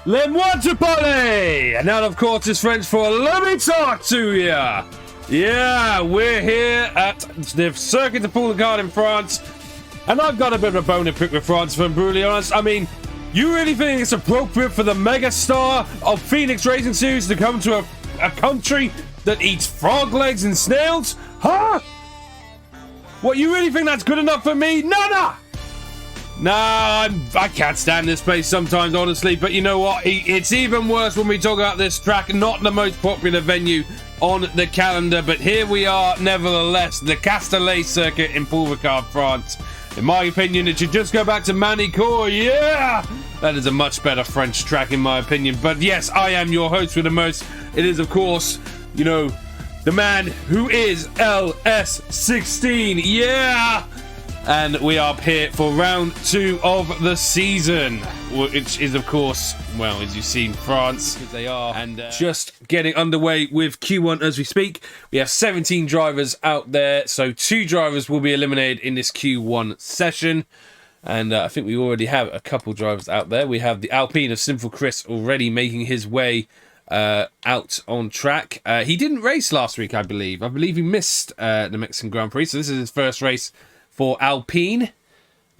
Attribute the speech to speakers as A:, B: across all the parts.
A: Le moi te parler! And that, of course, is French for let me talk to ya! Yeah, we're here at the Circuit de Pouligard in France. And I've got a bit of a bone to pick with France, if I'm brutally honest. I mean, you really think it's appropriate for the megastar of Phoenix Racing Series to come to a country that eats frog legs and snails? Huh? What, you really think that's good enough for me? Nah! Nah, I can't stand this place sometimes, honestly. But you know what? It's even worse when we talk about this track. Not the most popular venue on the calendar. But here we are, nevertheless. The Castellet circuit in Pouligard, France. In my opinion, it should just go back to Manicourt. Yeah! That is a much better French track, in my opinion. But yes, I am your host with the most. It is, of course, you know, the man who is LS16. Yeah! And we are here for round 2 of the season, which is, of course, well, as you've seen, France. They are and just getting underway with Q1 as we speak. We have 17 drivers out there, so 2 drivers will be eliminated in this Q1 session. And I think we already have a couple drivers out there. We have the Alpine of Sinful Chris already making his way out on track. He didn't race last week, I believe. I believe he missed the Mexican Grand Prix, so this is his first race for Alpine,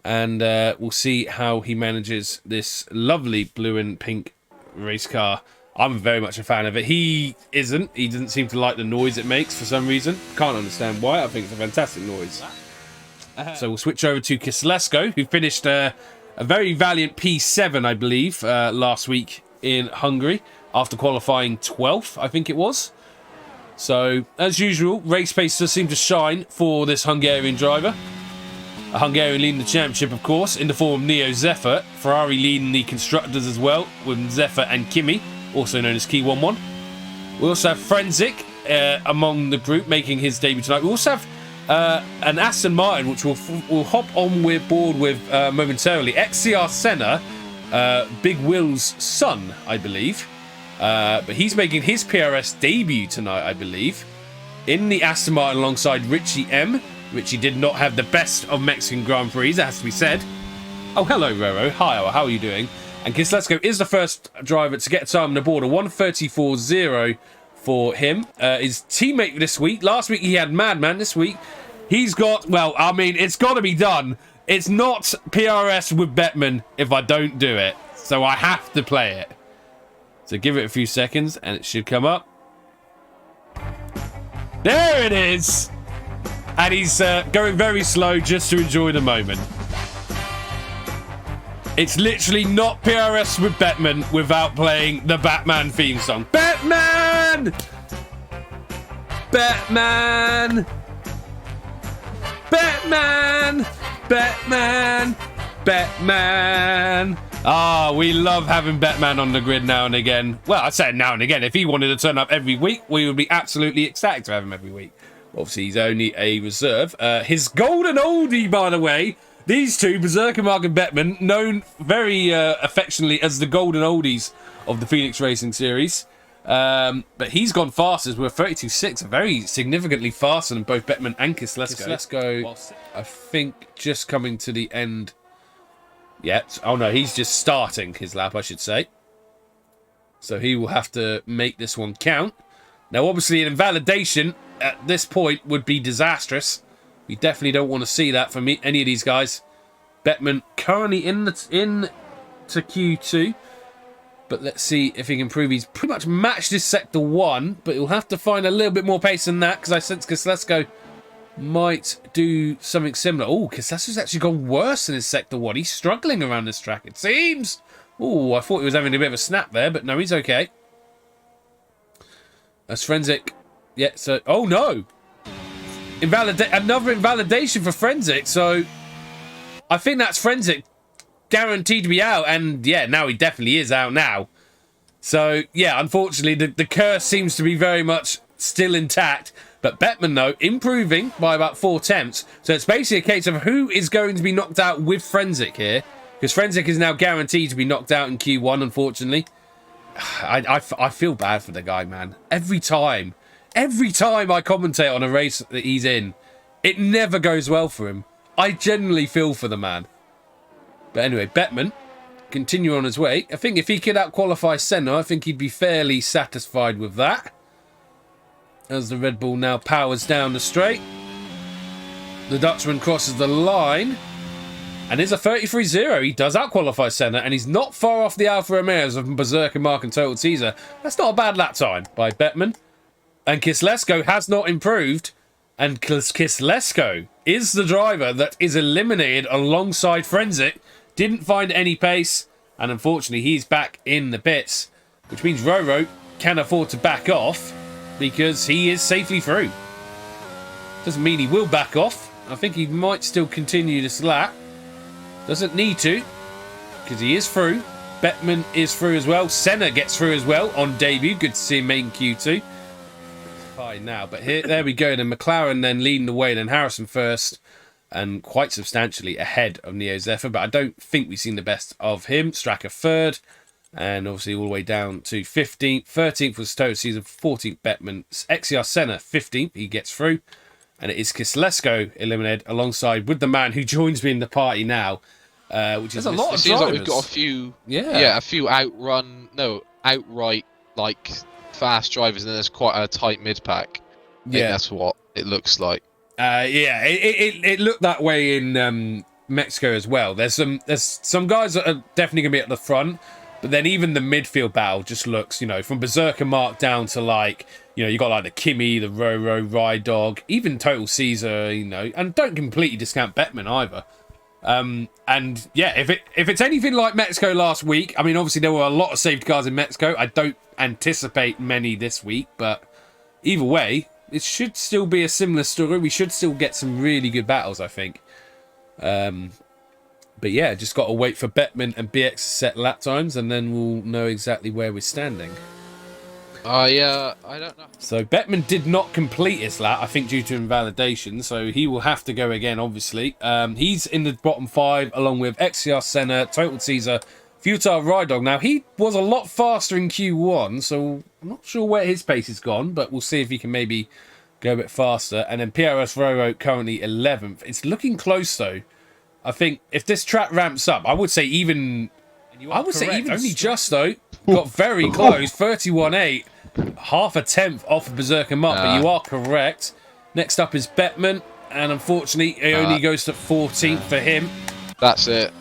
A: and we'll see how he manages this lovely blue and pink race car. I'm very much a fan of it. He isn't. He doesn't seem to like the noise it makes for some reason. Can't understand why. I think it's a fantastic noise. So we'll switch over to Kislesko, who finished a very valiant P7, I believe, last week in Hungary, after qualifying 12th, I think it was. So, as usual, race pace does seem to shine for this Hungarian driver. A Hungarian leading the championship, of course, in the form of Neo Zephyr. Ferrari leading the constructors as well, with Zephyr and Kimi, also known as Key 11. We also have Frenzik among the group, making his debut tonight. We also have an Aston Martin, which we'll hop on board with momentarily. XCR Senna, Big Will's son, I believe. But he's making his PRS debut tonight, I believe, in the Aston Martin alongside Richie M. Richie did not have the best of Mexican Grand Prix, that has to be said. Oh, hello, RoRo. Hi, how are you doing? And Kislesko is the first driver to get a time on the board, a 1:34.0 for him. His teammate this week, last week he had Madman. This week he's got, well, I mean, it's got to be done. It's not PRS with Bettman if I don't do it, so I have to play it. So give it a few seconds and it should come up. There it is! And he's going very slow just to enjoy the moment. It's literally not PRS with Bettman without playing the Batman theme song. Batman! Batman! Batman! Batman! Batman! Ah, we love having Batman on the grid now and again. Well, I say now and again. If he wanted to turn up every week, we would be absolutely ecstatic to have him every week. Obviously, he's only a reserve. His golden oldie, by the way. These two, Berserker Mark and Bettman, known very affectionately as the golden oldies of the Phoenix Racing Series. But he's gone fastest with 32.6, very significantly faster than both Bettman and Kislesko. Kislesko, I think, just coming to the end. Yeah. Oh, no, he's just starting his lap, I should say. So he will have to make this one count. Now, obviously, an invalidation at this point would be disastrous. We definitely don't want to see that from any of these guys. Bettman currently in to Q2. But let's see if he can prove he's pretty much matched his Sector 1. But he'll have to find a little bit more pace than that, because I sense Kislesko might do something similar. Oh, Kislesko's actually gone worse in his Sector 1. He's struggling around this track, it seems. Oh, I thought he was having a bit of a snap there, but no, he's okay. That's Frenzik. Yeah, so... Oh, no! Another invalidation for Frenzik, so... I think that's Frenzik guaranteed to be out, and yeah, now he definitely is out now. So, yeah, unfortunately, the curse seems to be very much still intact. But Bettman, though, improving by about 4 tenths. So it's basically a case of who is going to be knocked out with Frenzik here. Because Frenzik is now guaranteed to be knocked out in Q1, unfortunately. I feel bad for the guy, man. Every time I commentate on a race that he's in, it never goes well for him. I genuinely feel for the man. But anyway, Bettman continue on his way. I think if he could out-qualify Senna, I think he'd be fairly satisfied with that. As the Red Bull now powers down the straight. The Dutchman crosses the line. And is a 33-0. He does out-qualify Senna, and he's not far off the Alfa Romeos of Berserker Mark and Total Caesar. That's not a bad lap time by Bettman. And Kislesko has not improved. And Kislesko is the driver that is eliminated alongside Frenzik. Didn't find any pace. And unfortunately, he's back in the pits. Which means RoRo can afford to back off because he is safely through. Doesn't mean he will back off. I think he might still continue this lap. Doesn't need to, because he is through. Bettman is through as well. Senna gets through as well on debut. Good to see him making Q2. Fine now, but there we go. Then McLaren then leading the way. Then Harrison first, and quite substantially ahead of Neo Zephyr. But I don't think we've seen the best of him. Stracker third, and obviously all the way down to 15th. 13th was Total Caesar. 14th Bettman. XCR Senna 15th. He gets through. And it is Kislesko eliminated alongside with the man who joins me in the party now, which is a lot of drivers. It seems like
B: we've got a few, a few outright like fast drivers, and then there's quite a tight mid pack. Yeah, that's what it looks like.
A: It looked that way in Mexico as well. There's some guys that are definitely gonna be at the front, but then even the midfield battle just looks, from Berserker Mark down to like. You got like the Kimi, the RoRo, Ride Dog, even Total Caesar, and don't completely discount Bettman either. And yeah, if it's anything like Mexico last week, I mean, obviously there were a lot of safety cars in Mexico. I don't anticipate many this week, but either way, it should still be a similar story. We should still get some really good battles, I think. But yeah, just got to wait for Bettman and BX to set lap times, and then we'll know exactly where we're standing.
B: I don't know.
A: So Bettman did not complete his lap, I think, due to invalidation. So he will have to go again, obviously. He's in the bottom 5, along with XCR Senna, Total Caesar, Futile Ride Dog. Now, he was a lot faster in Q1, so I'm not sure where his pace has gone, but we'll see if he can maybe go a bit faster. And then PRS RoRo currently 11th. It's looking close, though. I think if this track ramps up, I would say even only just, though. Got very close, 31.8. Half a tenth off of Berserker Mark, but you are correct. Next up is Bettman, and unfortunately, it only goes to 14th for him.
B: That's it.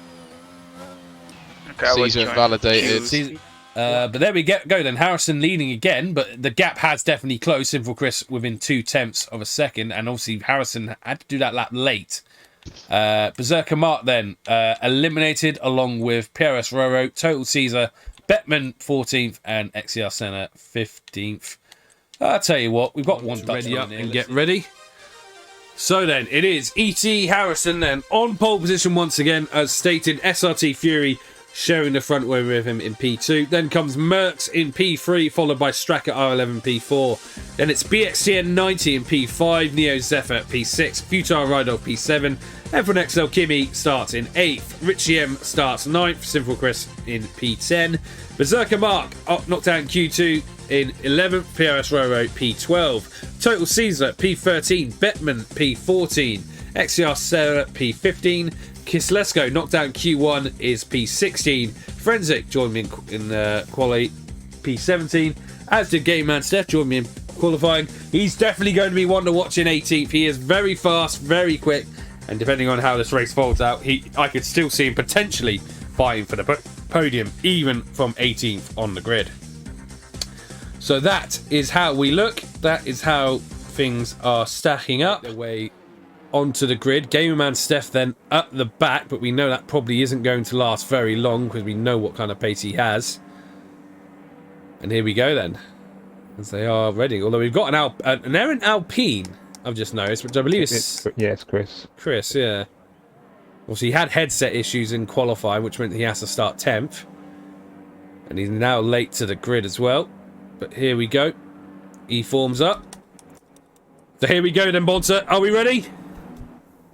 B: Caesar validated.
A: But there we go then. Harrison leading again, but the gap has definitely closed. Simple Chris within 0.2 of a second, and obviously Harrison had to do that lap late. Berserker Mark then eliminated along with PRS RoRo, Total Caesar, Bettman 14th and XCR Senna 15th. I'll tell you what, we've got one to ready up and get ready. So then, it is E.T. Harrison then on pole position once again, as stated. SRT Fury sharing the front row with him in P2. Then comes Merckx in P3, followed by Stracker R11 P4. Then it's BXTN 90 in P5, Neo Zephyr P6, Futile Ride Dog P7. F1 XL Kimi starts in 8th, Richie M starts 9th, Simple Chris in P10. Berserker Mark knocked out in Q2 in 11th, PRS RoRo P12. Total Caesar P13, Bettman P14, XCR Sarah P15. Kislesko knocked out in Q1 is P16. Frenzik joined me in quali P17. As did Game Man Steph, joined me in qualifying. He's definitely going to be one to watch in 18th. He is very fast, very quick, and depending on how this race folds out, I could still see him potentially fighting for the podium, even from 18th on the grid. So that is how we look. That is how things are stacking up their way onto the grid. Gamer Man Steph then at the back, but we know that probably isn't going to last very long because we know what kind of pace he has. And here we go then, as they are ready. Although we've got an errant Alpine, I've just noticed, which I believe is...
C: it's Chris.
A: Chris, yeah. Obviously, he had headset issues in qualifying, which meant he has to start 10th. And he's now late to the grid as well. But here we go. He forms up. So here we go then, Bonta. Are we ready?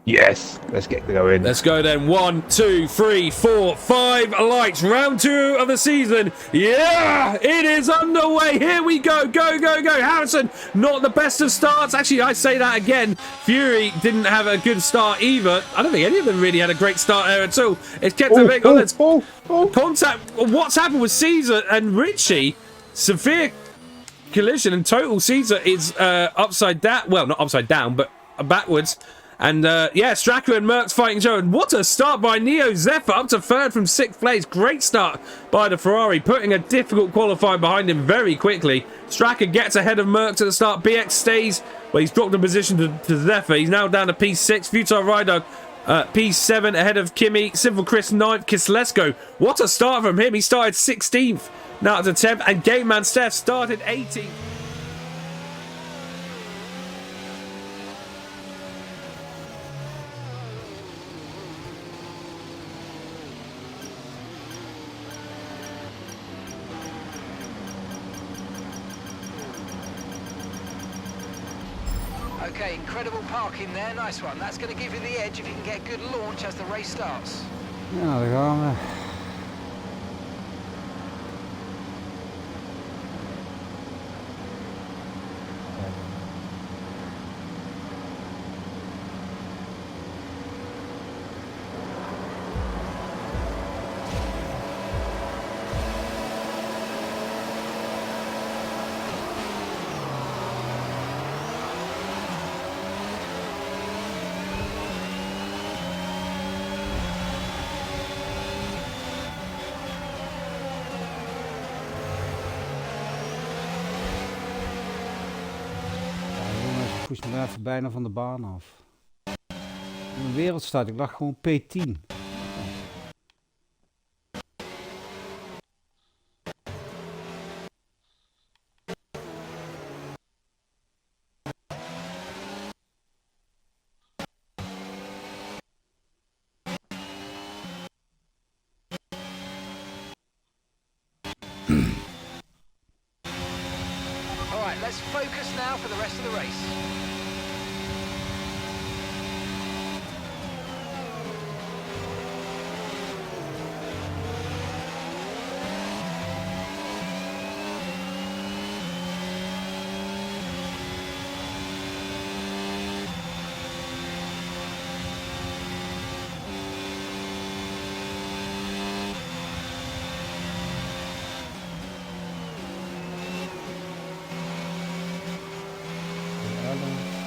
C: Yes, let's get going.
A: Let's go then. 1, 2, 3, 4, 5 lights. Round 2 of the season. Yeah, it is underway. Here we go. Go, go, go. Harrison, not the best of starts. Actually, I say that again. Fury didn't have a good start either. I don't think any of them really had a great start there at all. It's kept a bit on its contact. What's happened with Caesar and Richie? Severe collision, and total Caesar is upside down. Well, not upside down, but backwards. And yeah, Stracker and Merckx fighting Joe. And what a start by Neo Zephyr, up to 3rd from 6th place. Great start by the Ferrari, putting a difficult qualifying behind him very quickly. Stracker gets ahead of Merckx at the start. BX stays, well, he's dropped a position to Zephyr. He's now down to P6. Futile Rider P7 ahead of Kimi. Simple Chris 9th. Kislesko, what a start from him. He started 16th, now to 10th. And Game Man Steph started 18th.
D: Okay, incredible parking there, nice one. That's going to give you the edge if you can get a good launch as the race starts.
E: Ja, daar gaan we. Poes me daar even bijna van de baan af. Een wereldstart, ik lag gewoon P10.
D: Alright, let's focus now for the rest of the race.
E: Ja, dan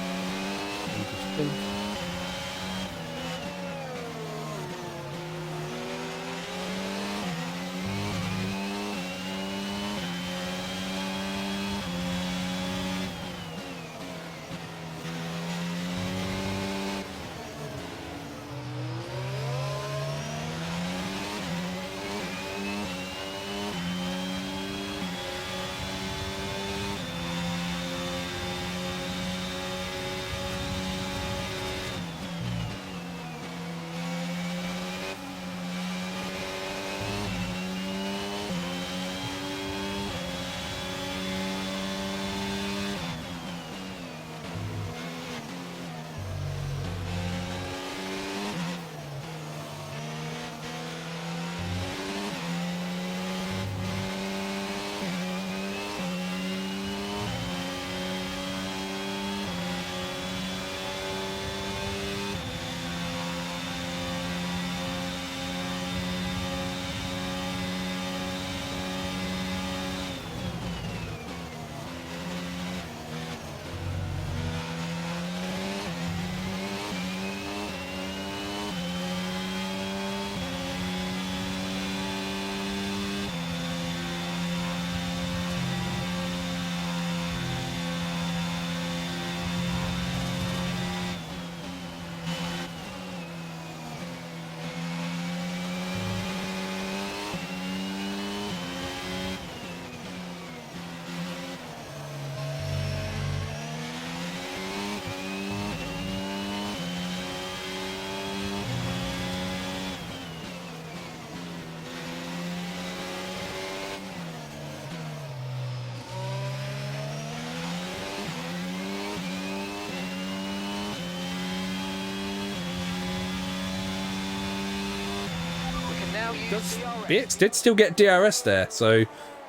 A: Bits did still get DRS there, so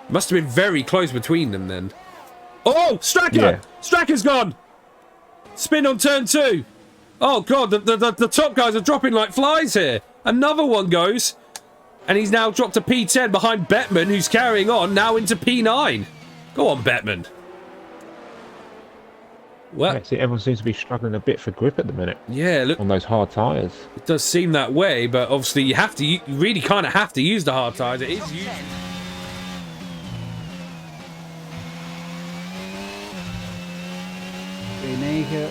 A: must have been very close between them then. Oh, Stracker!
C: Yeah.
A: Stracker's gone! Spin on turn 2. Oh god, the top guys are dropping like flies here. Another one goes, and he's now dropped to P10 behind Bettman, who's carrying on now into P9. Go on, Bettman. Well,
C: Yeah, see, everyone seems to be struggling a bit for grip at the minute.
A: Yeah, look,
C: on those hard tyres.
A: it does seem that way, but obviously you really kind of have to use the hard tyres. It is used.
E: P9.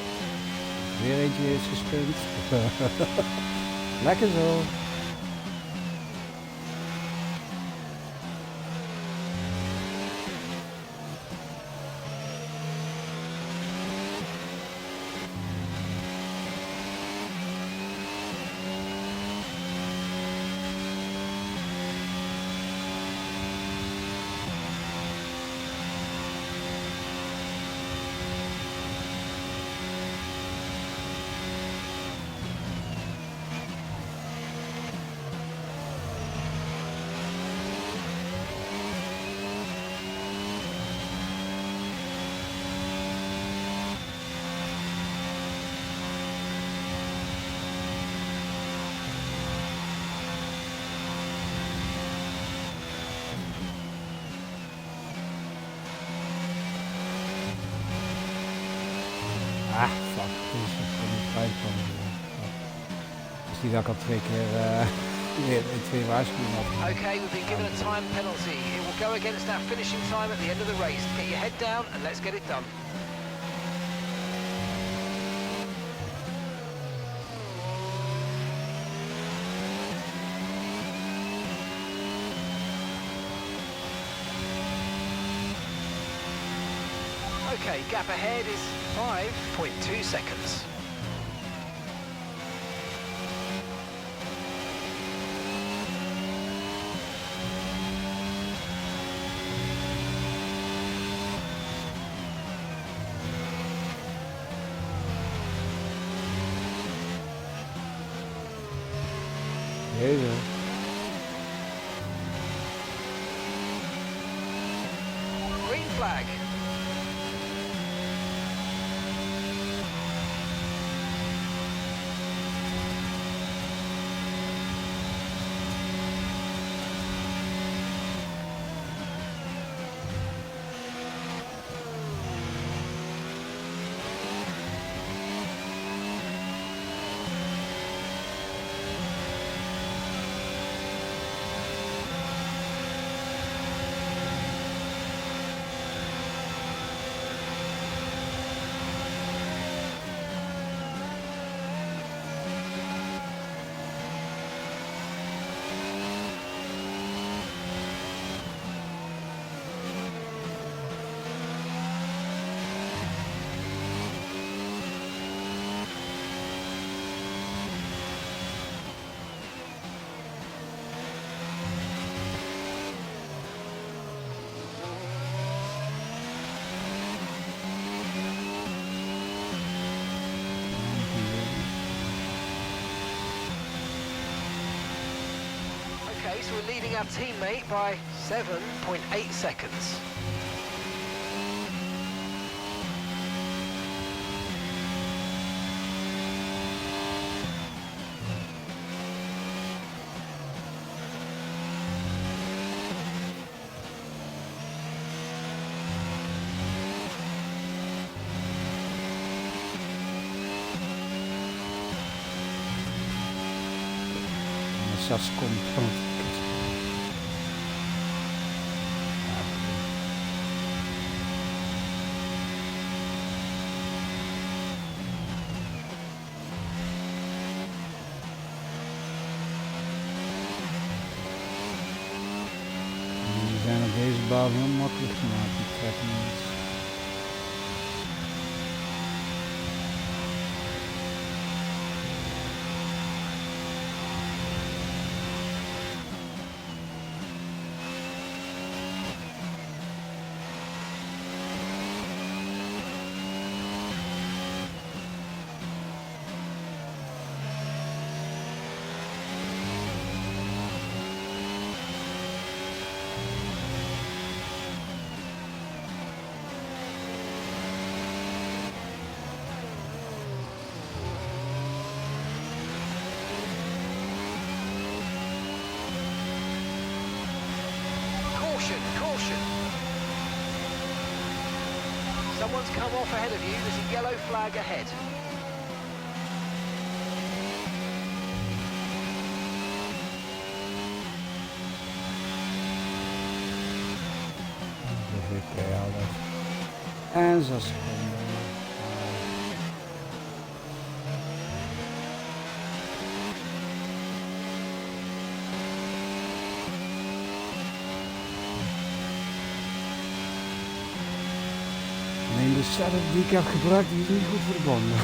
E: Weer eentje is gestunt. Lekker zo. Ah, fuck. Deze kan niet uitkomen. Dus die dat ik al 2 keer weer 2 waarschuwingen had.
D: Okay, we've been given a time penalty. It will go against our finishing time at the end of the race. Get your head down and let's get it done. Okay, gap ahead is 5.2 seconds.
E: Deze.
D: Green flag. Okay, so we're leading our teammate by 7.8 seconds.
E: Sas komt van. Die zijn op deze baan heel makkelijk gemaakt, die trekmans.
D: Someone's come off ahead of you. There's a yellow flag ahead.
E: En 6 seconden. Alleen de setup die ik heb gebruikt, die is niet goed voor de banden.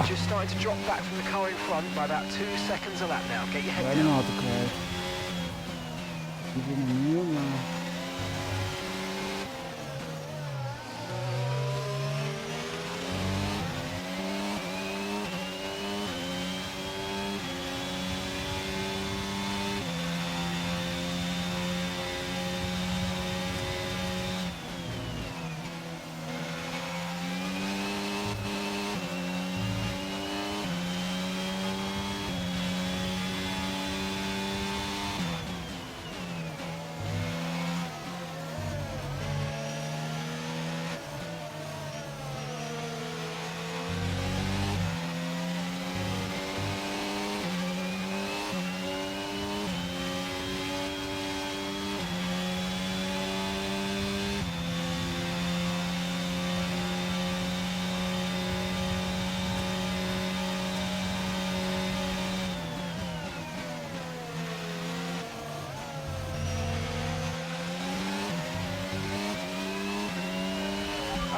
D: Just starting to drop back from the car in front by about 2 seconds a lap now. Get your head
E: Bijna
D: down.
E: auto kwijt. Ik ben er niet op, maar...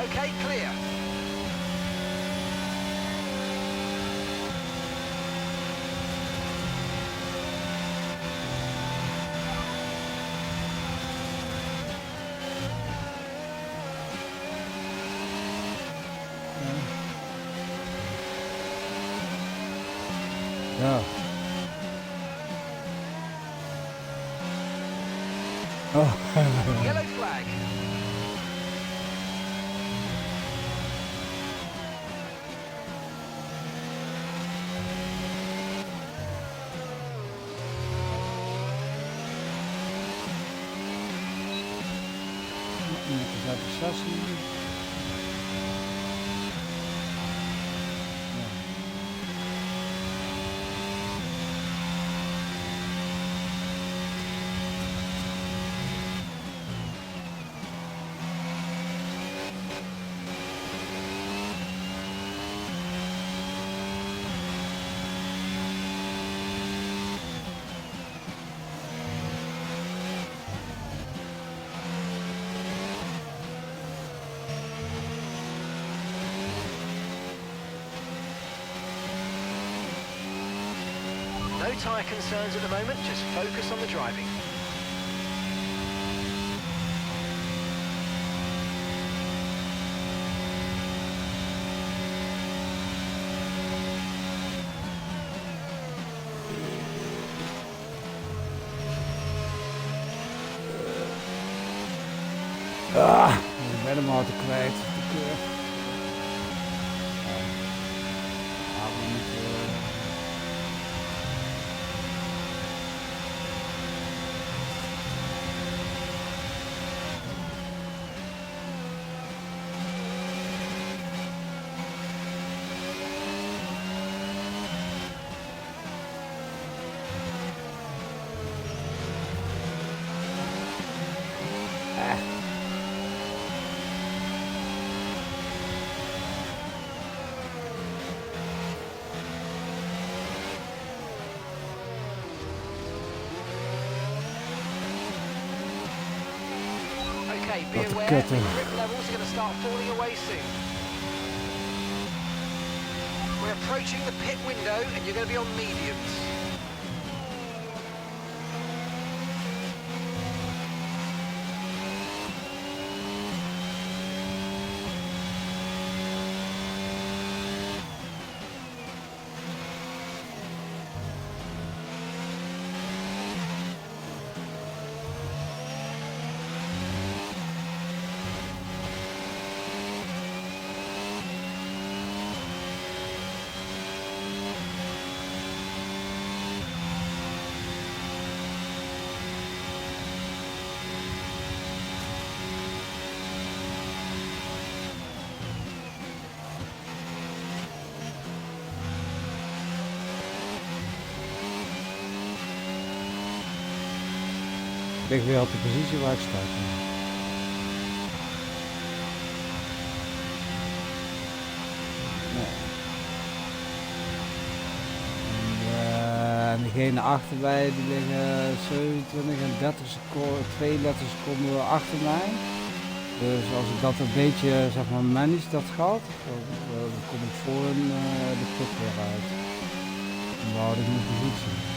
D: Okay, clear.
E: Ja. Oh.
D: Yellow flag.
E: Netjes uit de sessie.
D: No tyre concerns at the moment, just focus on the driving.
E: Ah, ik ben hem al te kwijt. De keur.
D: Okay, be
E: Wat een
D: aware,
E: kutte.
D: the grip levels are going to start falling away soon. We're approaching the pit window and you're going to be on mediums.
E: Ik weet weer op de positie waar ik sta. Nee. En degene achter mij die liggen 27 en 30 seconden, 32 seconden achter mij. Dus als ik dat een beetje, zeg maar, manage dat gaat, dan kom ik voor de pit weer uit. En dan houd ik mijn positie.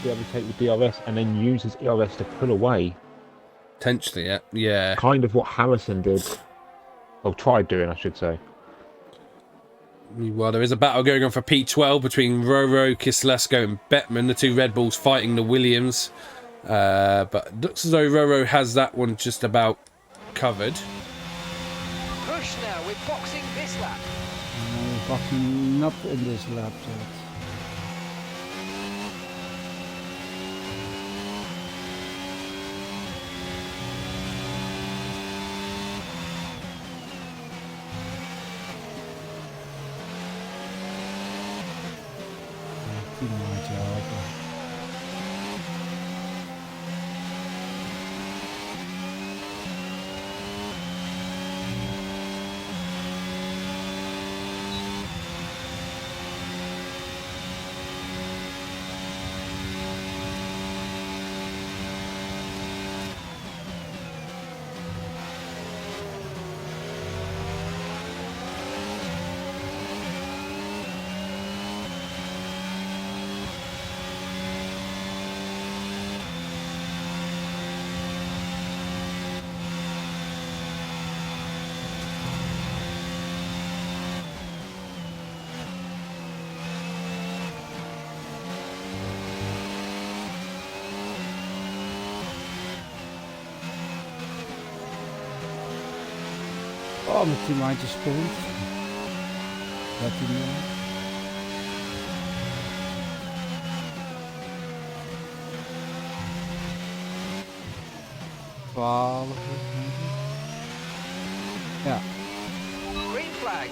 C: Be able to take the DRS and then use his ERS to pull away.
A: Potentially, yeah. Yeah.
C: Kind of what Harrison did. Or tried doing, I should say.
A: Well, there is a battle going on for P12 between RoRo, Kislesko and Bettman, the two Red Bulls fighting the Williams. But it looks as though RoRo has that one just about covered.
D: Push now, we're boxing this lap.
E: We're boxing not in this lap yet. Oh, met die maandjes sprint. Dat hij nu. 12. Ja.
D: Green flag.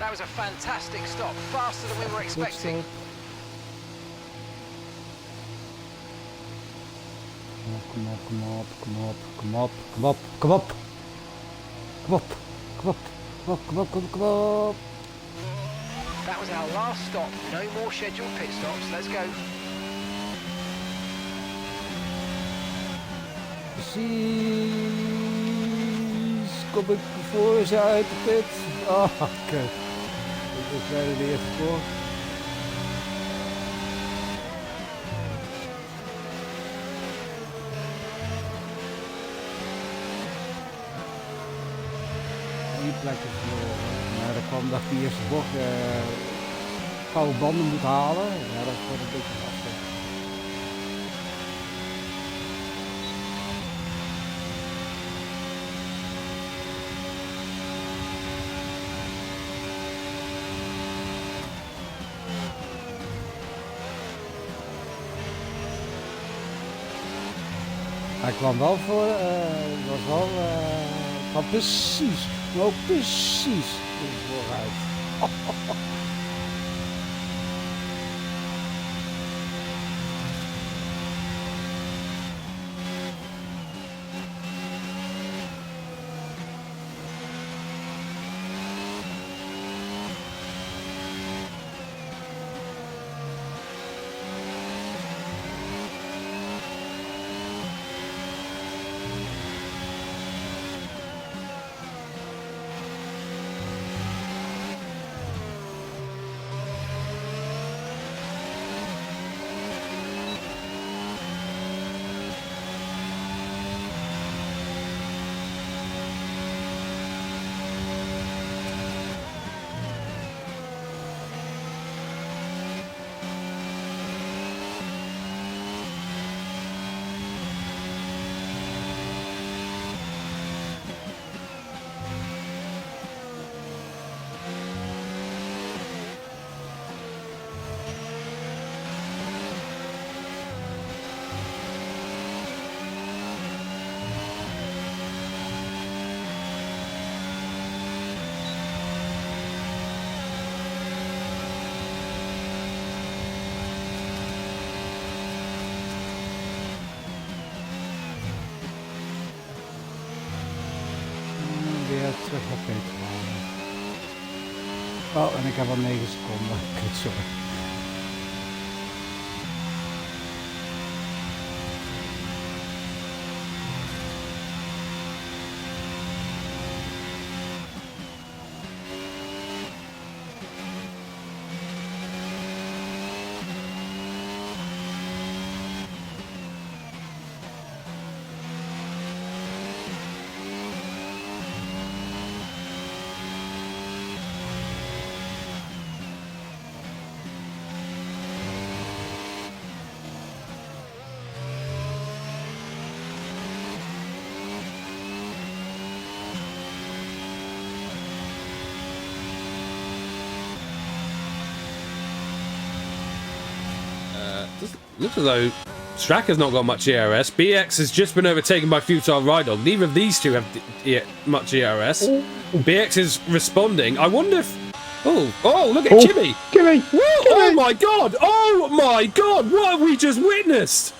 D: That was a fantastic stop, faster than we were expecting.
E: Kom op, kom op, kom op, kom op, kom op, kom op. Kom op, kom op, kom op, kom op, kom op, kom op.
D: That was our last stop. No more scheduled pit stops. Let's go.
E: Precies. Kom ik voor ze uit de pit. Oh, kut. Ik was bijna de eerste voor. Die plek is verloren. Maar dat kwam dat ik die eerste bocht gouden banden moet halen. Ja, dat wordt een beetje lastig. Hij kwam wel voor, was wel, kwam precies, nou precies vooruit. Terug naar Peter halen. Oh, en ik heb al 9 seconden. Kut, sorry.
A: Looks as though Stracker's not got much ERS. BX has just been overtaken by Futile Rydog. Neither of these two have much ERS. Ooh. BX is responding. I wonder if... Oh, look at Kimi!
C: Kimi!
A: Oh my god! Oh my god! What have we just witnessed?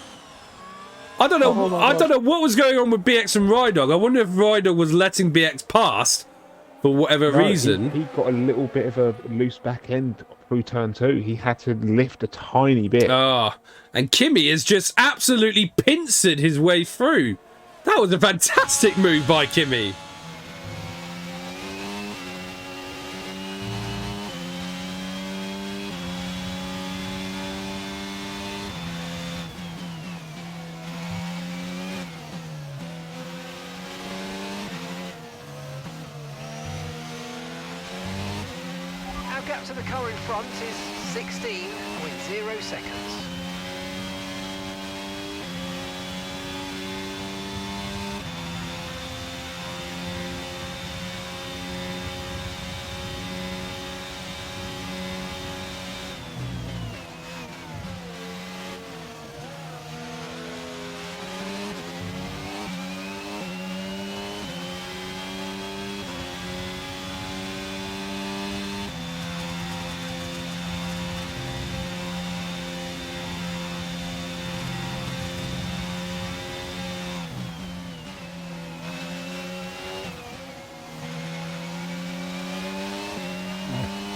A: I don't know. I don't know what was going on with BX and Rydog. I wonder if Rydog was letting BX pass for whatever reason.
C: He got a little bit of a loose back end through turn 2. He had to lift a tiny bit.
A: And Kimi has just absolutely pincered his way through. That was a fantastic move by Kimi.
D: Gap to the car in front is 16.0 seconds.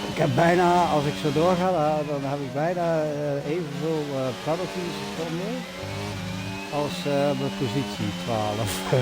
E: Ik heb bijna, als ik zo doorga, dan heb ik bijna evenveel penalties voor me als mijn positie 12.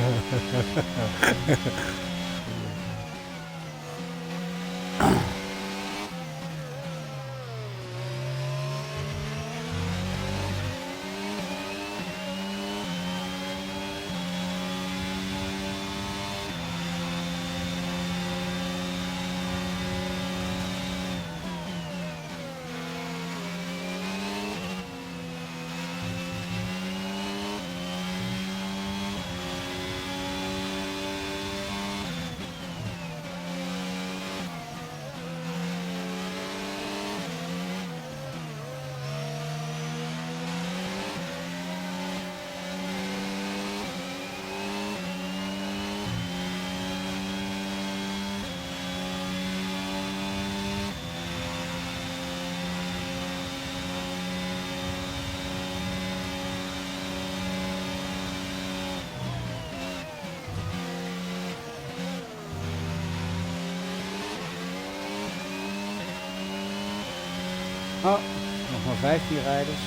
E: Oh, nog maar 15 rijders.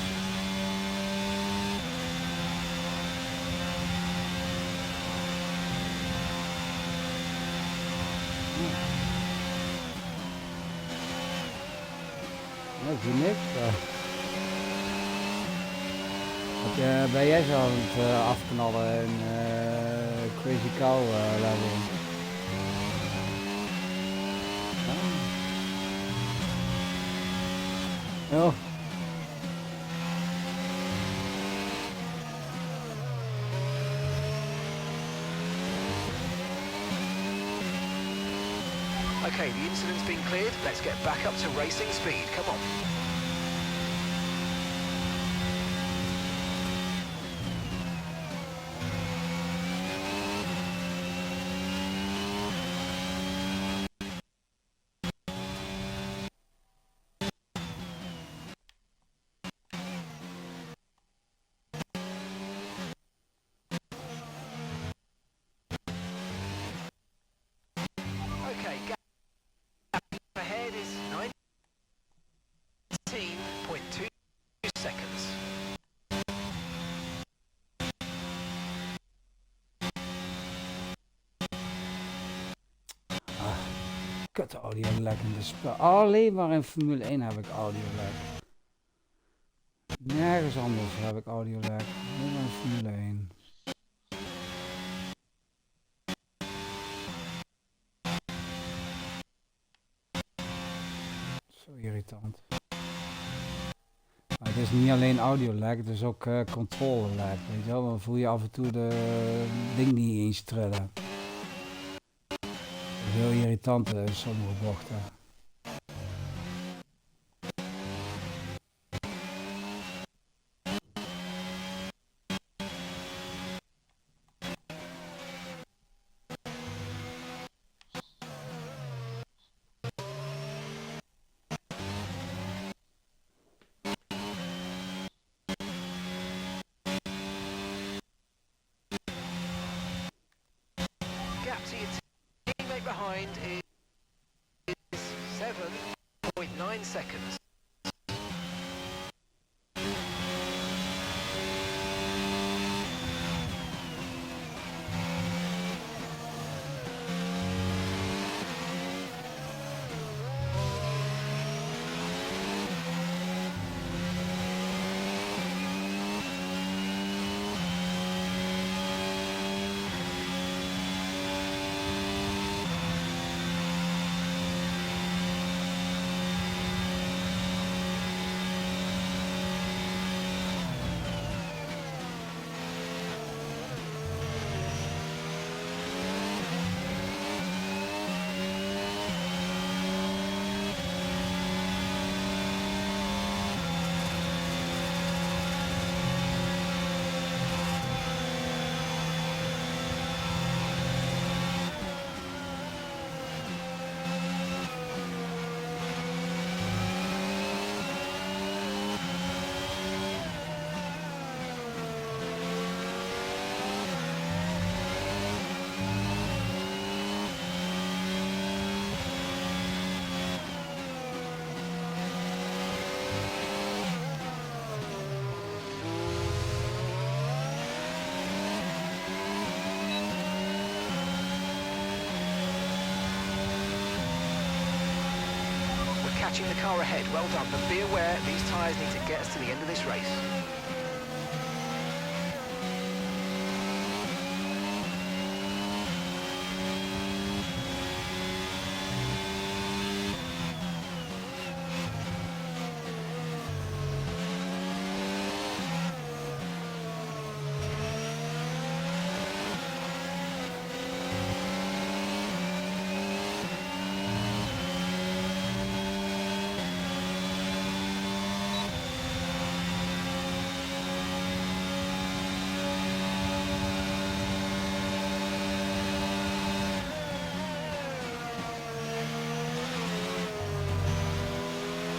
E: Dat is niks. Ben jij zo aan het afknallen in Crazy Cow level? Oh.
D: Okay, the incident's been cleared. Let's get back up to racing speed. Come on. Okay, gap ahead is 19.2 seconds.
E: Kut audio lek in de spel. Alleen maar in Formule 1 heb ik audio lek. Nergens anders heb ik audio lek. Alleen maar in Formule 1. Zo irritant. Maar het is niet alleen audio lag, het is ook controle lag. Weet je wel, dan voel je af en toe de ding niet eens trillen. Heel irritant in sommige bochten.
D: Gap to your teammate behind is 7.9 seconds. catching the car ahead. Well done, but be aware these tyres need to get us to the end of this race.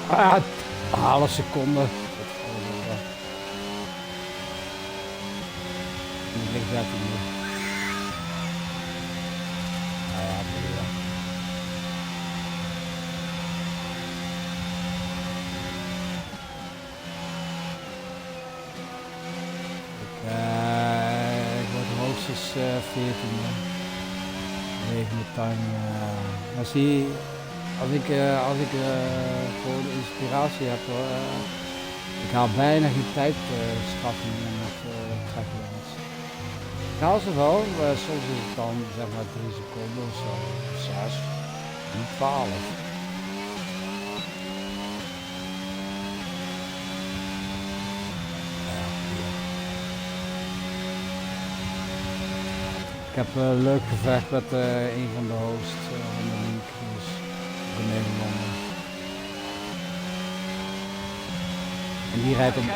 E: Ah, halve seconde. Die ligt daar toen niet. Nou ja, prima. Ik word hoogstens 14e. Wegen de time. Maar zie, als ik gewoon inspiratie heb, ik haal bijna geen tijdstraffen in het treklands. Ik haal ze wel, soms is het dan zeg maar 3 seconden of zo, 6, niet 12. Ik heb een leuk gevecht met een van de hosts van de link, dus de Nederlander.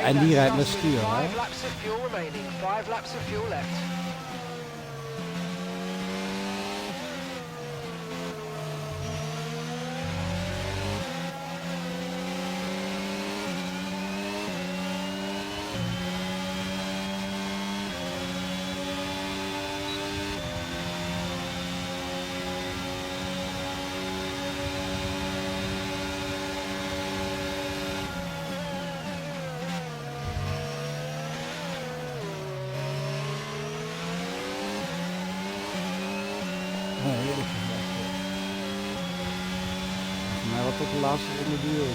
E: En die rijdt met stuur, hè?
D: 5 laps of fuel remaining, 5 laps of fuel left.
E: Heerlijk gevecht. Volgens mij wat tot de laatste ronde duren.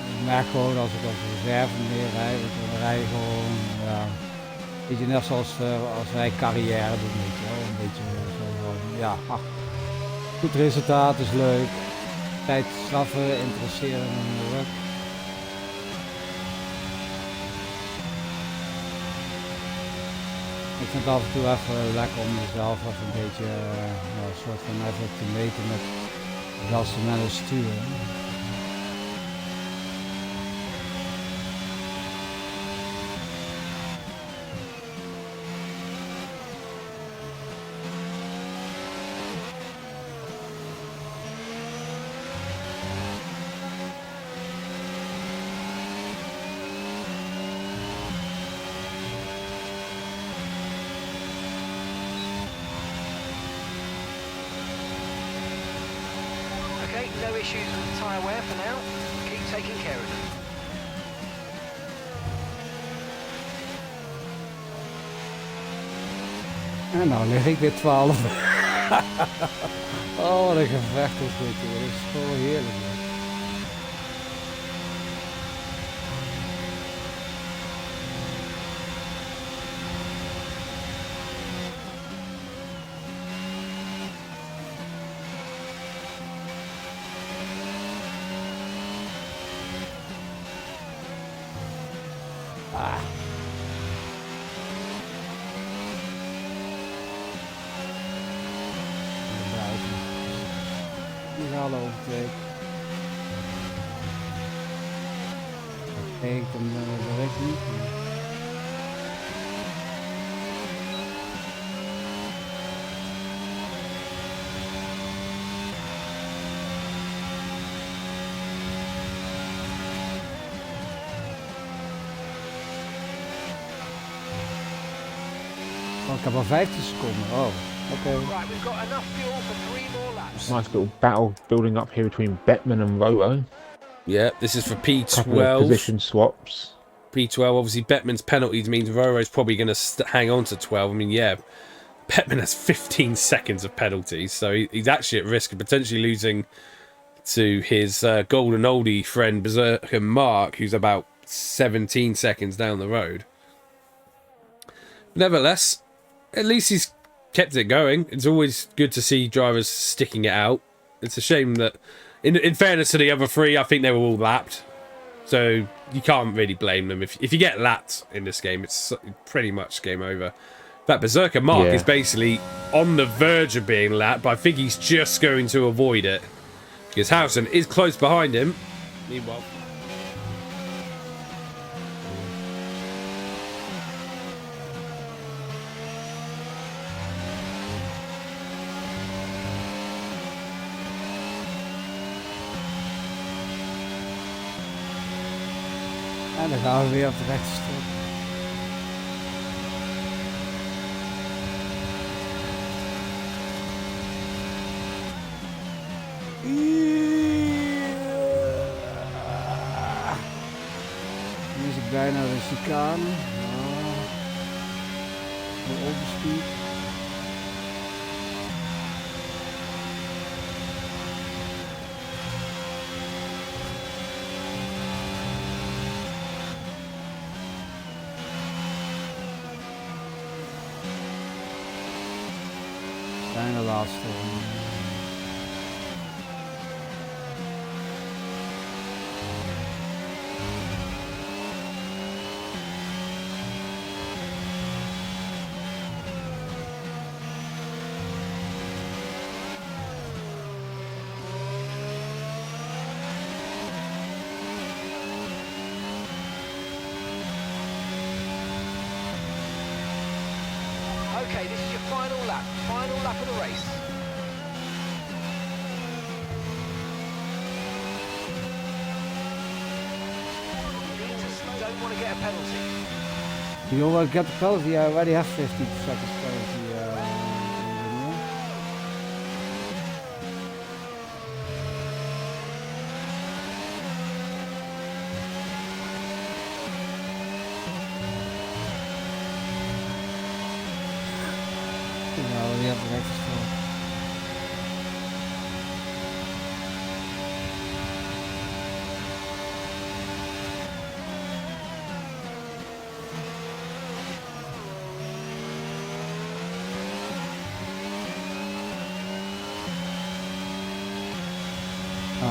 E: Ik merk gewoon als ik als reserve meer rijd, dan rij je gewoon, ja, weet je, net zoals als wij carrière doen, weet je wel, een beetje zo van, ja, ach, goed resultaat is leuk, tijd straffen, interesseren me in de rug. Ik vind het af en toe even lekker om mezelf even een beetje, een soort van even te meten met gasten met een stuur.
D: Okay, no issues with the tyre wear for now. Keep taking care of them.
E: En nou lig ik weer 12. Oh, wat een gevecht is dit, joh. Dat is gewoon heerlijk. Joh. Ah. Die gaan overtake. Kijk, dan direct niet. Oh, ik heb al 15 seconden. Oh, oké.
D: Right, we've got enough fuel for 3 more laps.
C: Nice little battle building up here between Bettman and RoRo.
A: Yeah, this is for
C: Couple of
A: P12.
C: position swaps.
A: P12, obviously, Bettman's penalties means RoRo's probably going to hang on to 12. I mean, yeah, Bettman has 15 seconds of penalties, so he's actually at risk of potentially losing to his golden oldie friend Berserker Mark, who's about 17 seconds down the road. Nevertheless, at least he's kept it going. It's always good to see drivers sticking it out. It's a shame that, in fairness to the other three, I think they were all lapped. So you can't really blame them. If you get lapped in this game, it's pretty much game over. That Berserker Mark is basically on the verge of being lapped, but I think he's just going to avoid it. Because Howson is close behind him. Meanwhile...
E: En dan gaan we weer op de rechte stuk. Nu is ik bijna de chicane. Ja. De overspeed. Bijna laatste.
D: Okay, this is your final lap of the race. Don't want to get a penalty.
E: You don't want to get the penalty, I already have 15 seconds penalty. We have the next one.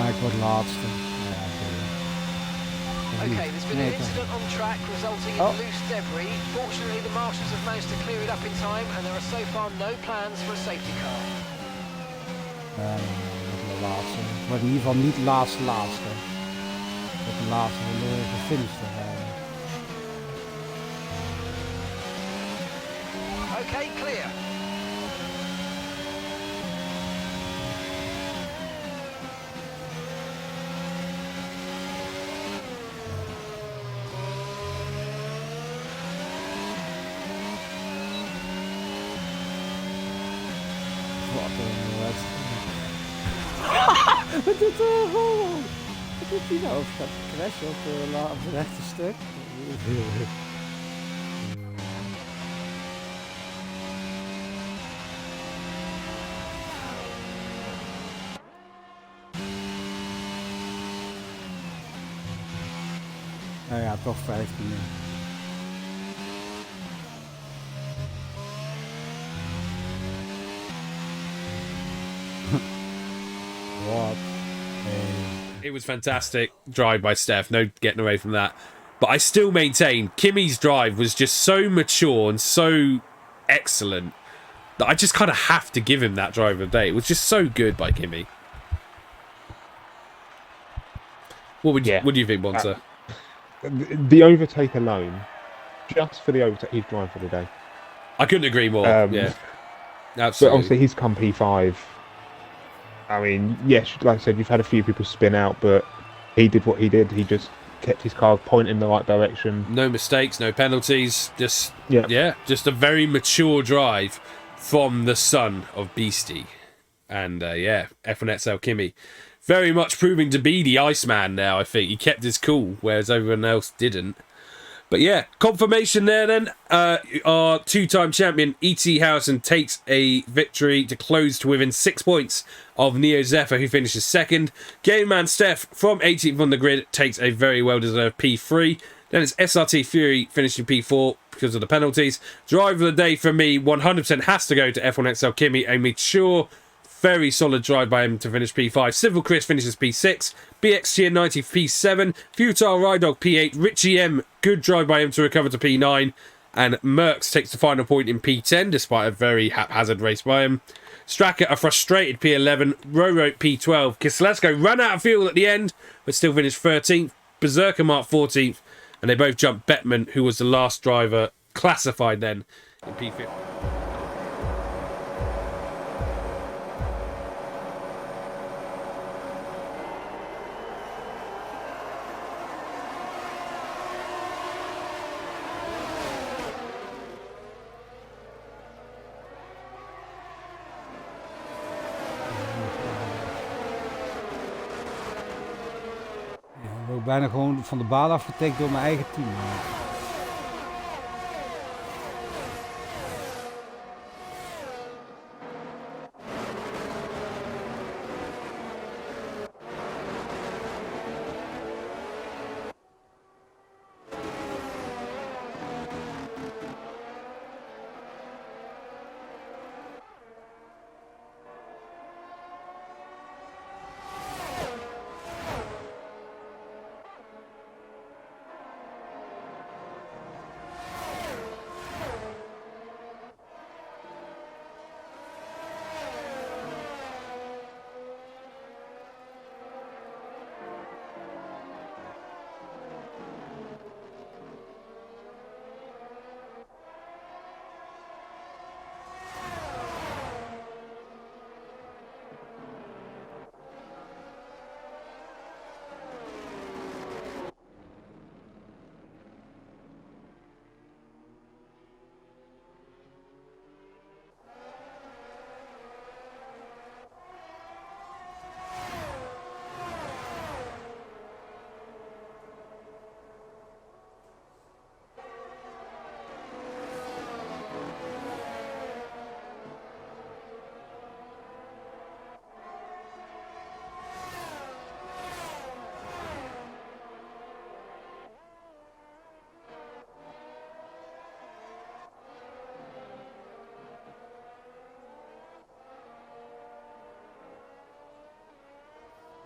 E: Ik word laatste.
D: Okay, there's been an incident on track resulting in loose debris. Fortunately, the marshals have managed to clear it up in time, and there are so far no plans for a safety car.
E: De laatste. Ik word in ieder geval niet laatste. Ik de laatste van de finish te rijden.
D: Okay, clear.
E: Wat doet RoRo? Wat doet hij nou? Of gaat crashen op het rechte stuk? Nou ja, toch 15. What?
A: It was fantastic drive by Steph, no getting away from that. But I still maintain Kimi's drive was just so mature and so excellent that I just kind of have to give him that drive of the day. It was just so good by Kimi. What do you think, Bonser?
C: The overtake alone, just for the overtake, he's drive for the day.
A: I couldn't agree more. Yeah, absolutely.
C: But obviously he's come P5. I mean, yes, like I said, you've had a few people spin out, but he did what he did. He just kept his car pointing in the right direction.
A: No mistakes, no penalties. Just
C: Yeah.
A: just a very mature drive from the son of Beastie. And F1 XL Kimi. Very much proving to be the Iceman now, I think. He kept his cool, whereas everyone else didn't. But yeah, confirmation there then. Our two-time champion, E.T. Harrison, takes a victory to close to within 6 points of Neo Zephyr, who finishes second. Game Man Steph from 18th on the grid takes a very well-deserved P3. Then it's SRT Fury finishing P4 because of the penalties. Driver of the day for me, 100% has to go to F1 XL Kimi, a mature, very solid drive by him to finish P5. Civil Chris finishes P6. BXTN90 P7. Futile Rydog P8. Richie M, good drive by him to recover to P9. And Merckx takes the final point in P10, despite a very haphazard race by him. Straka, a frustrated P11. RoRo P12. Kislesko ran out of fuel at the end, but still finished 13th. Berserker Mark 14th. And they both jumped Bettman, who was the last driver classified then in P15.
E: Bijna gewoon van de baan afgetikt door mijn eigen team.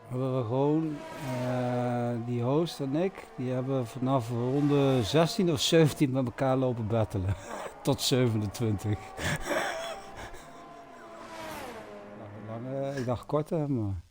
E: Hebben we gewoon, die host en ik, die hebben vanaf ronde 16 of 17 met elkaar lopen battelen. Tot 27. Ik dacht korter, maar...